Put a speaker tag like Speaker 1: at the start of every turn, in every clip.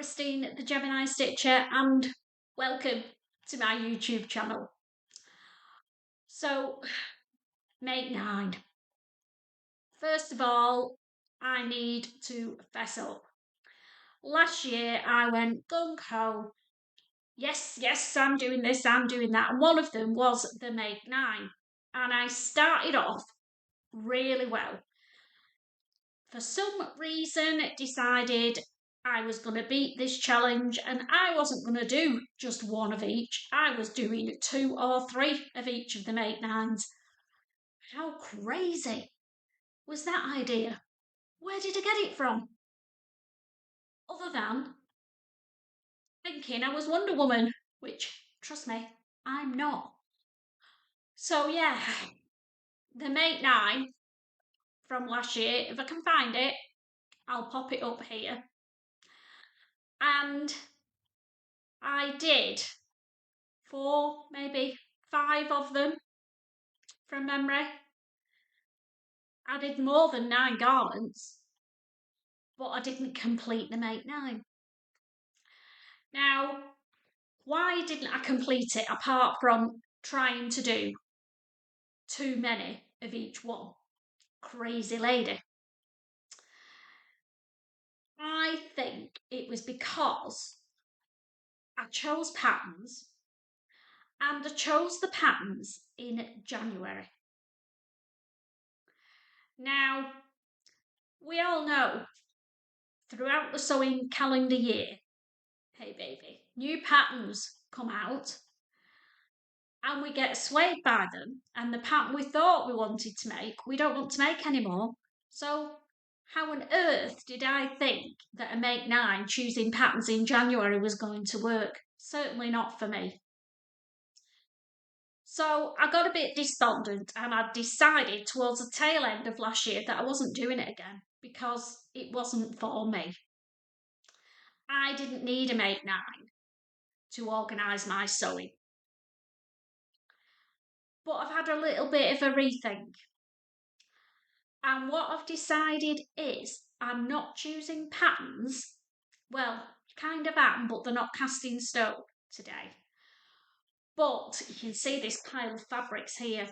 Speaker 1: Christine the Gemini Stitcher and welcome to my YouTube channel. So, make 9. First of all, I need to fess up. Last year I went gung-ho. Yes, I'm doing this, I'm doing that. And one of them was the make 9. And I started off really well. For some reason, decided I was going to beat this challenge and I wasn't going to do just one of each. I was doing 2 or 3 of each of the make 9s. How crazy was that idea? Where did I get it from? Other than thinking I was Wonder Woman, which, trust me, I'm not. So yeah, the make 9 from last year, if I can find it, I'll pop it up here. And I did 4, maybe 5 of them from memory. I did more than 9 garments, but I didn't complete the make 9. Now, why didn't I complete it apart from trying to do too many of each one? Crazy lady. I think it was because I chose patterns and I chose the patterns in January. Now, we all know throughout the sewing calendar year, hey baby, new patterns come out and we get swayed by them, and the pattern we thought we wanted to make, we don't want to make anymore. So how on earth did I think that a make 9 choosing patterns in January was going to work? Certainly not for me. So I got a bit despondent and I decided towards the tail end of last year that I wasn't doing it again because it wasn't for me. I didn't need a make 9 to organise my sewing. But I've had a little bit of a rethink. And what I've decided is I'm not choosing patterns. Well, kind of am, but they're not cast in stone today. But you can see this pile of fabrics here.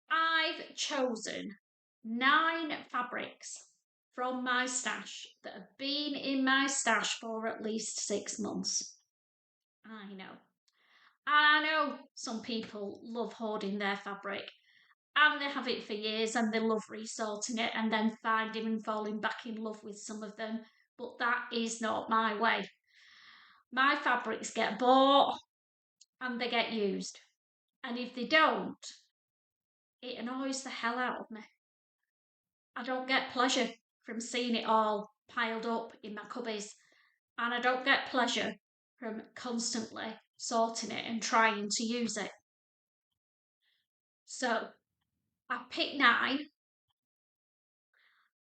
Speaker 1: I've chosen 9 fabrics from my stash that have been in my stash for at least 6 months. I know. I know some people love hoarding their fabric and they have it for years and they love resorting it and then finding and falling back in love with some of them, but that is not my way. My fabrics get bought and they get used, and if they don't, it annoys the hell out of me. I don't get pleasure from seeing it all piled up in my cubbies, and I don't get pleasure from constantly sorting it and trying to use it. So I picked 9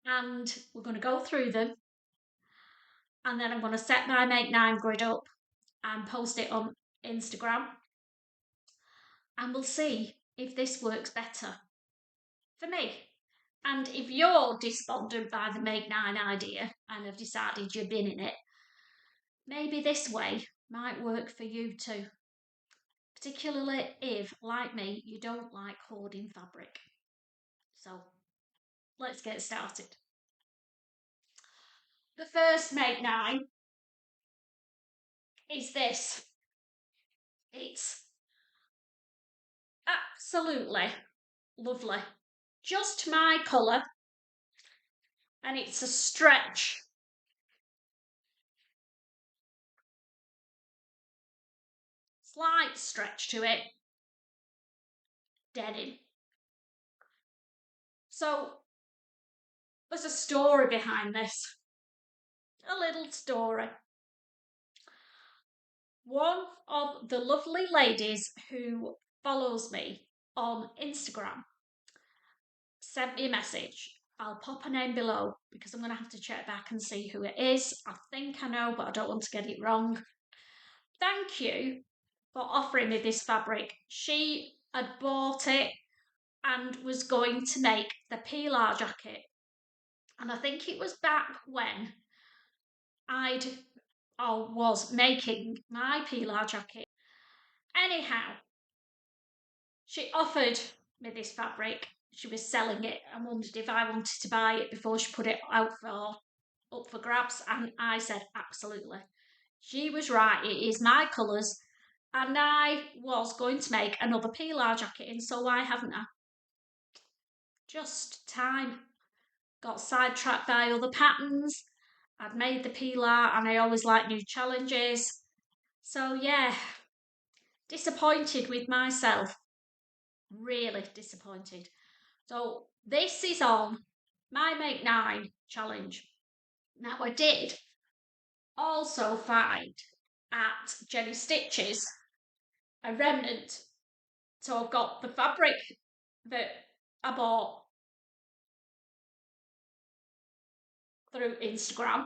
Speaker 1: and we're going to go through them, and then I'm going to set my make 9 grid up and post it on Instagram, and we'll see if this works better for me. And if you're despondent by the make 9 idea and have decided you're binning it, maybe this way might work for you too. Particularly if, like me, you don't like hoarding fabric. So let's get started. The first make 9 is this. It's absolutely lovely. Just my colour, and it's a stretch. Slight stretch to it. Denim. So there's a story behind this. A little story. One of the lovely ladies who follows me on Instagram sent me a message. I'll pop her name below because I'm going to have to check back and see who it is. I think I know, but I don't want to get it wrong. Thank you for offering me this fabric. She had bought it and was going to make the PR jacket. And I think it was back when was making my PR jacket. Anyhow, she offered me this fabric. She was selling it and wondered if I wanted to buy it before she put it up for grabs, and I said absolutely. She was right, it is my colours, and I was going to make another PR jacket in, so why haven't I? Just time. Got sidetracked by other patterns. I'd made the PR and I always like new challenges. So yeah, disappointed with myself. Really disappointed. So this is on my Make 9 challenge. Now I did also find at Gemini Stitches a remnant. So I've got the fabric that I bought through Instagram,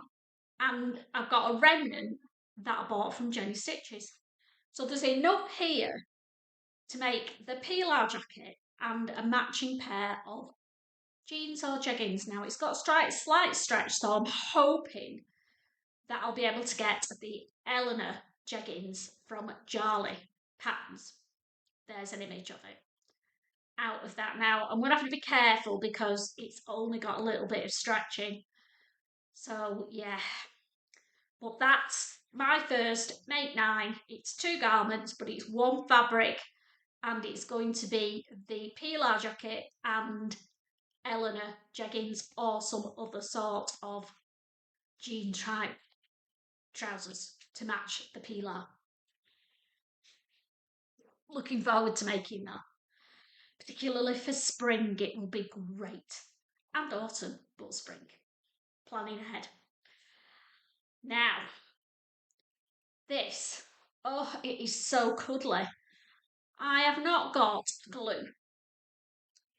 Speaker 1: and I've got a remnant that I bought from Gemini Stitches. So there's enough here to make the PR jacket and a matching pair of jeans or jeggings. Now it's got a slight stretch, so I'm hoping that I'll be able to get the Eleanor jeggings from Jarly Patterns. There's an image of it. Out of that now, I'm going to have to be careful because it's only got a little bit of stretching. So yeah, but that's my first Make 9. It's 2 garments, but it's 1 fabric, and it's going to be the PR jacket and Eleanor jeggings or some other sort of jean type trousers to match the PR. Looking forward to making that. Particularly for spring, it will be great. And autumn, but spring. Planning ahead. Now, this, oh, it is so cuddly. I have not got glue.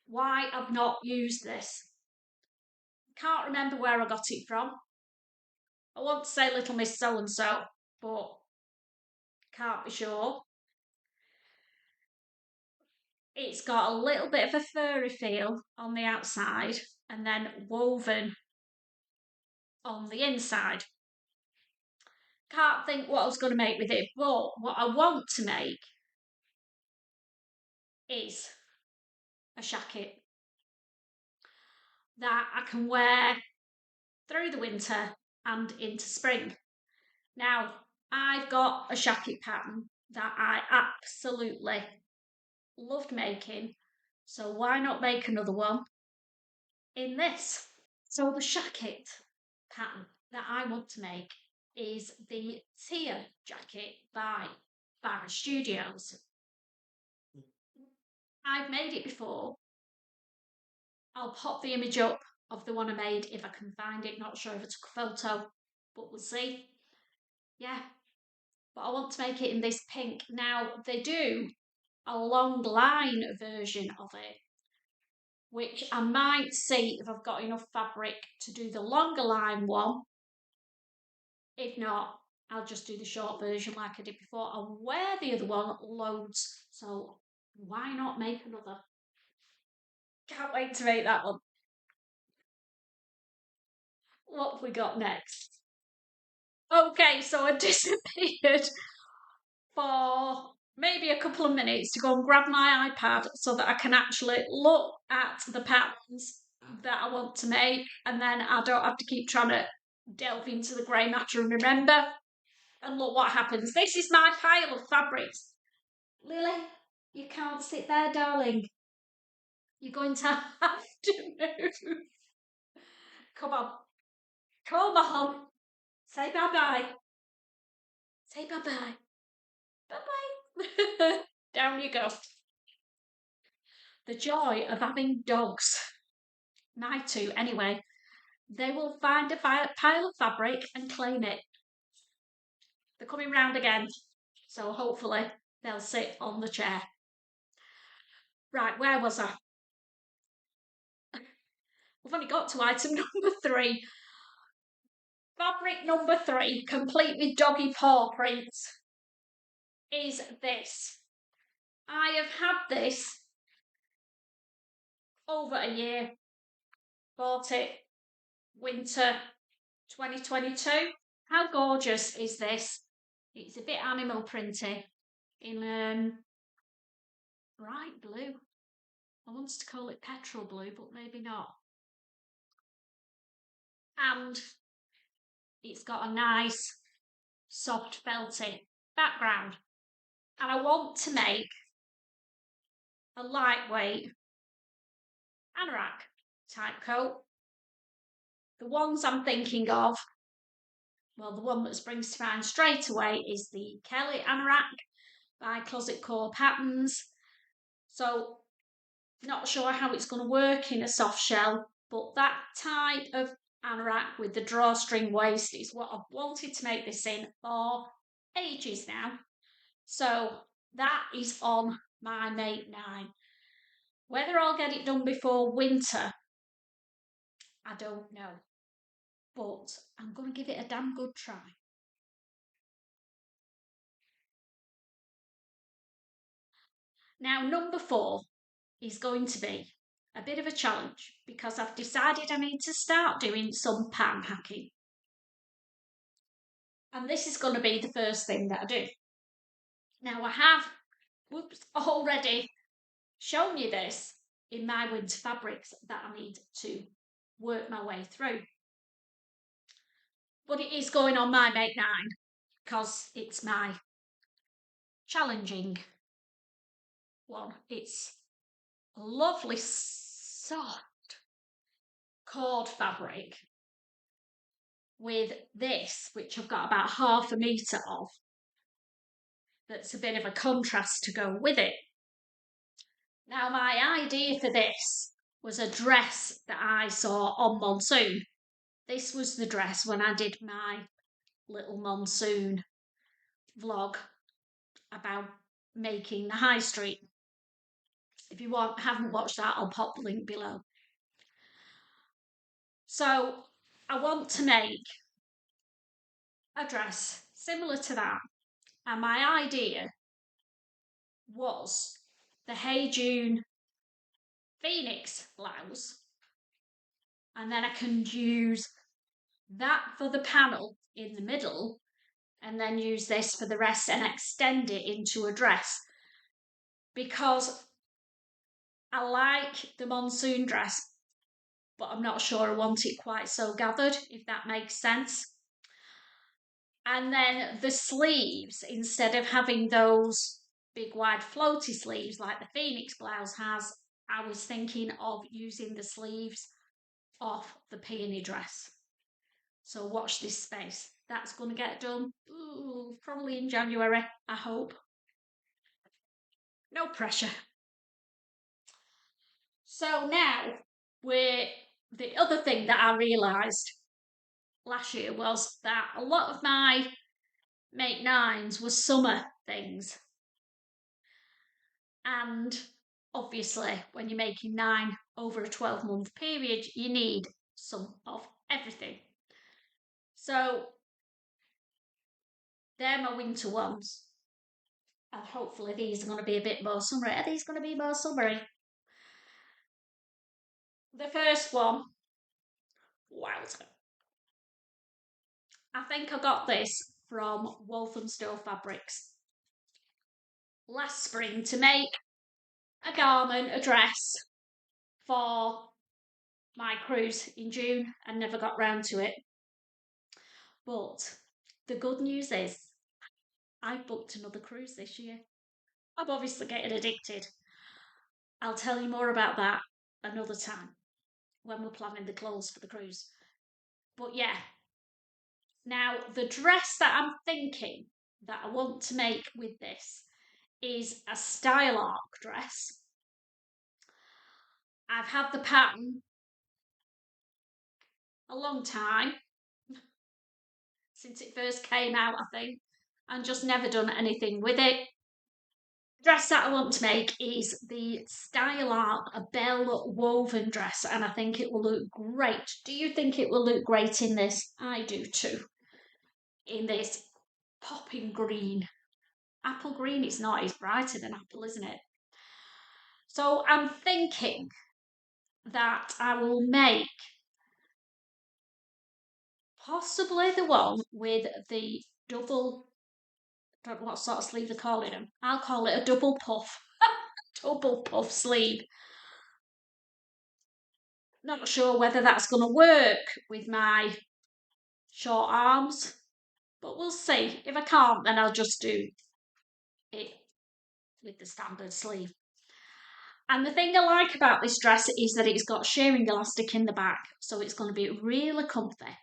Speaker 1: Why I've not used this? Can't remember where I got it from. I want to say Little Miss So-and-so, but can't be sure. It's got a little bit of a furry feel on the outside and then woven on the inside. Can't think what I was going to make with it, but what I want to make is a jacket that I can wear through the winter and into spring. Now, I've got a jacket pattern that I absolutely loved making, so why not make another one in this? So the jacket pattern that I want to make is the Tia jacket by Barra Studios. I've made it before. I'll pop the image up of the one I made if I can find it. Not sure if I took a photo, but we'll see. Yeah, but I want to make it in this pink. Now, they do a long line version of it, which I might see if I've got enough fabric to do the longer line one. If not, I'll just do the short version like I did before. I'll wear the other one loads, so why not make another? Can't wait to make that one. What have we got next? Okay, so I disappeared for maybe a couple of minutes to go and grab my iPad so that I can actually look at the patterns that I want to make, and then I don't have to keep trying to delve into the grey matter and remember. And look what happens. This is my pile of fabrics. Lily, you can't sit there, darling. You're going to have to move. Come on. Come on. Say bye-bye. Say bye-bye. Bye-bye. Down you go. The joy of having dogs. My two, anyway. They will find a pile of fabric and claim it. They're coming round again, so hopefully they'll sit on the chair. Right, where was I? We've only got to item number 3. Fabric number 3, complete with doggy paw prints, is this. I have had this over a year. Bought it winter 2022. How gorgeous is this? It's a bit animal printy in bright blue. I wanted to call it petrol blue, but maybe not. And it's got a nice soft felty background. And I want to make a lightweight anorak type coat. The ones I'm thinking of, well, the one that springs to mind straight away is the Kelly anorak by Closet Core Patterns. So, not sure how it's going to work in a soft shell, but that type of anorak with the drawstring waist is what I've wanted to make this in for ages now. So that is on my Make 9. Whether I'll get it done before winter, I don't know. But I'm going to give it a damn good try. Now, number 4 is going to be a bit of a challenge because I've decided I need to start doing some pattern hacking. And this is going to be the first thing that I do. Now, I have already shown you this in my winter fabrics that I need to work my way through. But it is going on my Make 9 because it's my challenging one. It's a lovely soft cord fabric with this, which I've got about 1/2 metre of, that's a bit of a contrast to go with it. Now, my idea for this was a dress that I saw on Monsoon. This was the dress when I did my little Monsoon vlog about making the high street. If you haven't watched that, I'll pop the link below. So I want to make a dress similar to that. And my idea was the Hey June Phoenix blouse. And then I can use that for the panel in the middle and then use this for the rest and extend it into a dress. Because I like the Monsoon dress, but I'm not sure I want it quite so gathered, if that makes sense. And then the sleeves, instead of having those big wide floaty sleeves like the Phoenix blouse has, I was thinking of using the sleeves off the peony dress. So watch this space. That's going to get done probably in January, I hope. No pressure. So now, the other thing that I realised last year was that a lot of my Make 9s were summer things. And obviously, when you're making 9 over a 12-month period, you need some of everything. So they're my winter ones. And hopefully these are going to be a bit more summery. Are these going to be more summery? The first one, wowza. I think I got this from Walthamstow Fabrics last spring to make a garment, a dress for my cruise in June and never got round to it. But the good news is I've booked another cruise this year. I'm obviously getting addicted. I'll tell you more about that another time when we're planning the clothes for the cruise. But yeah, now the dress that I'm thinking that I want to make with this is a style arc dress. I've had the pattern a long time, since it first came out, I think, and just never done anything with it. The dress that I want to make is the style arc, a bell woven dress, and I think it will look great. Do you think it will look great in this? I do too. In this popping green. Apple green, it's not, it's brighter than apple, isn't it? So I'm thinking that I will make Possibly the one with the double, I don't know what sort of sleeve they're calling them. I'll call it a double puff. Double puff sleeve. Not sure whether that's going to work with my short arms, but we'll see. If I can't, then I'll just do it with the standard sleeve. And the thing I like about this dress is that it's got shearing elastic in the back, so it's going to be really comfy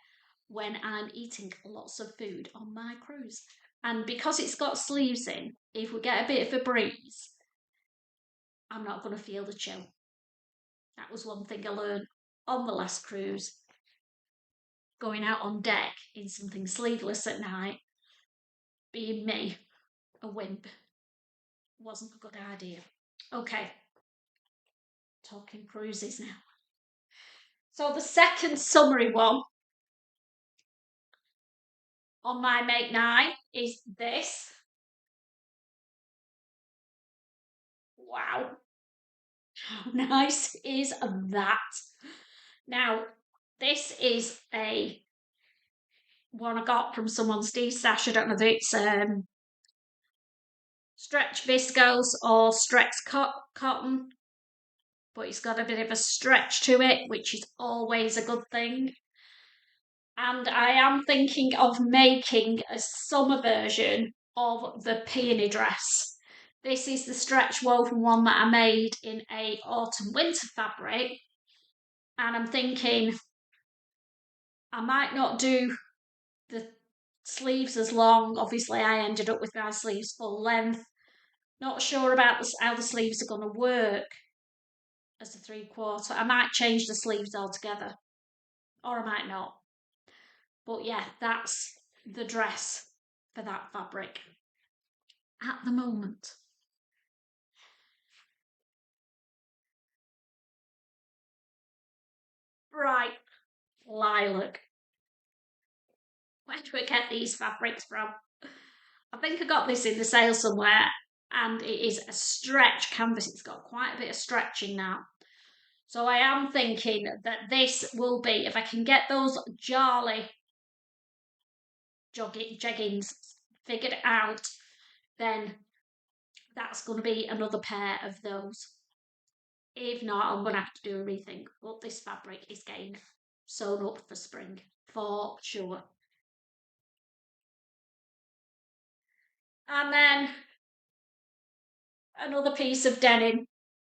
Speaker 1: when I'm eating lots of food on my cruise. And because it's got sleeves in, if we get a bit of a breeze, I'm not going to feel the chill. That was one thing I learned on the last cruise. Going out on deck in something sleeveless at night, being me, a wimp, wasn't a good idea. Okay, talking cruises now. So the second summary one on my Make 9 is this. Wow. How nice is that? Now, this is a one I got from someone's stash. I don't know if it's stretch viscose or stretch cotton, but it's got a bit of a stretch to it, which is always a good thing. And I am thinking of making a summer version of the peony dress. This is the stretch woven one that I made in a autumn winter fabric. And I'm thinking I might not do the sleeves as long. Obviously, I ended up with my sleeves full length. Not sure about how the sleeves are going to work as a 3/4. I might change the sleeves altogether, or I might not. But yeah, that's the dress for that fabric at the moment. Right, lilac. Where do I get these fabrics from? I think I got this in the sale somewhere, and it is a stretch canvas. It's got quite a bit of stretching now. So I am thinking that this will be, if I can get those Jarly jeggings figured out, then that's going to be another pair of those. If not, I'm going to have to do a rethink. But this fabric is getting sewn up for spring, for sure. And then another piece of denim.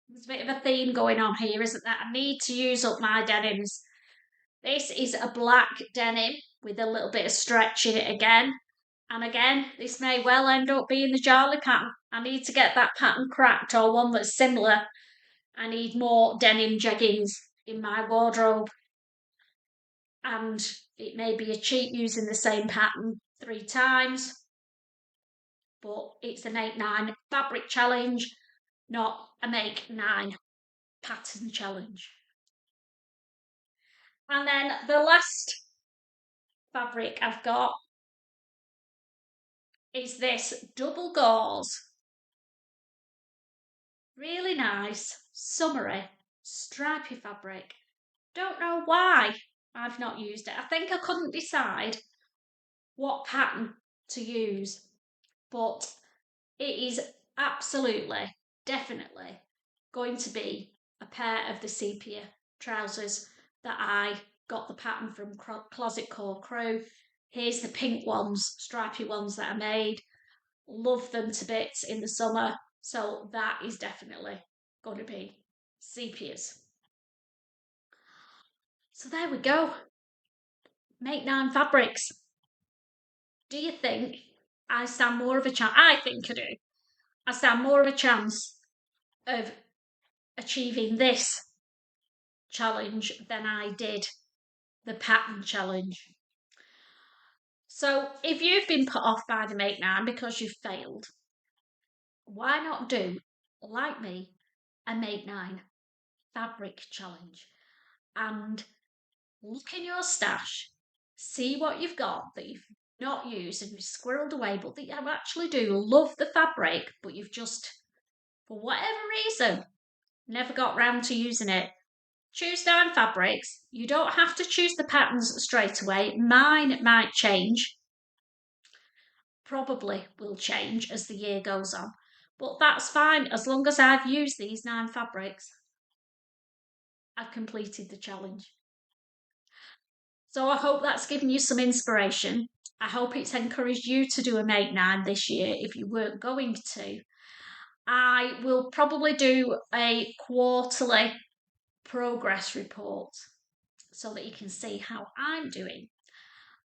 Speaker 1: There's a bit of a theme going on here, isn't there? I need to use up my denims. This is a black denim with a little bit of stretch in it again. And again, this may well end up being the Jarly pattern. I need to get that pattern cracked, or one that's similar. I need more denim jeggings in my wardrobe. And it may be a cheat using the same pattern 3 times. But it's a Make 9 fabric challenge, not a Make 9 pattern challenge. And then the last fabric I've got is this double gauze. Really nice, summery, stripy fabric. Don't know why I've not used it. I think I couldn't decide what pattern to use, but it is absolutely, definitely going to be a pair of the sepia trousers that I got the pattern from Closet Core Crew. Here's the pink ones, stripy ones that I made. Love them to bits in the summer. So that is definitely going to be sepias. So there we go. Make 9 fabrics. Do you think I stand more of a chance? I think I do. I stand more of a chance of achieving this challenge than I did the pattern challenge. So if you've been put off by the Make 9 because you've failed, why not do, like me, a Make 9 fabric challenge and look in your stash, see what you've got that you've not used and you've squirreled away, but that you actually do love the fabric, but you've just, for whatever reason, never got round to using it. Choose 9 fabrics. You don't have to choose the patterns straight away. Mine might change, probably will change as the year goes on, but that's fine as long as I've used these 9 fabrics. I've completed the challenge. So I hope that's given you some inspiration. I hope it's encouraged you to do a Make 9 this year if you weren't going to. I will probably do a quarterly progress report so that you can see how I'm doing.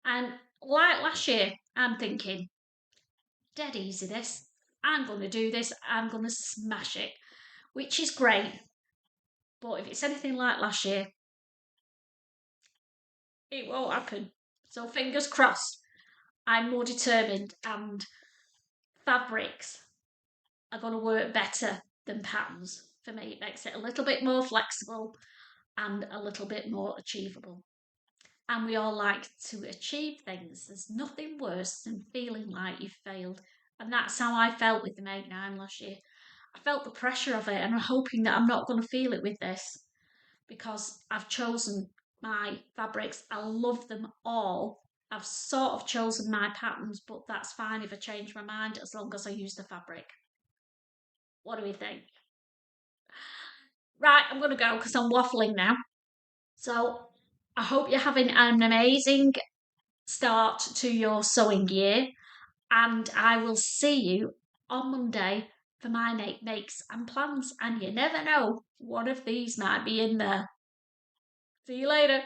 Speaker 1: And like last year, I'm thinking, dead easy this. I'm going to do this. I'm going to smash it, which is great. But if it's anything like last year, it won't happen. So fingers crossed. I'm more determined and fabrics are going to work better than patterns for me. It makes it a little bit more flexible and a little bit more achievable. And we all like to achieve things. There's nothing worse than feeling like you've failed. And that's how I felt with the Make 9 last year. I felt the pressure of it, and I'm hoping that I'm not going to feel it with this because I've chosen my fabrics. I love them all. I've sort of chosen my patterns, but that's fine if I change my mind as long as I use the fabric. What do we think? Right, I'm going to go because I'm waffling now. So I hope you're having an amazing start to your sewing year, and I will see you on Monday for my makes and plans. And you never know, one of these might be in there. See you later.